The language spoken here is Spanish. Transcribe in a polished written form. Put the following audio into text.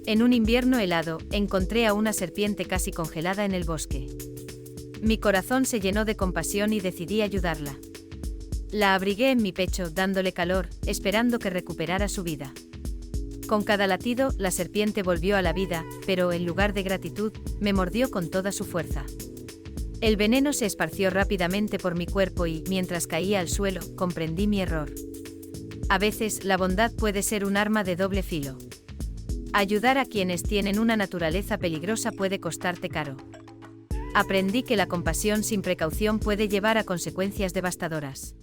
En un invierno helado, encontré a una serpiente casi congelada en el bosque. Mi corazón se llenó de compasión y decidí ayudarla. La abrigué en mi pecho, dándole calor, esperando que recuperara su vida. Con cada latido, la serpiente volvió a la vida, pero en lugar de gratitud, me mordió con toda su fuerza. El veneno se esparció rápidamente por mi cuerpo y, mientras caía al suelo, comprendí mi error. A veces, la bondad puede ser un arma de doble filo. Ayudar a quienes tienen una naturaleza peligrosa puede costarte caro. Aprendí que la compasión sin precaución puede llevar a consecuencias devastadoras.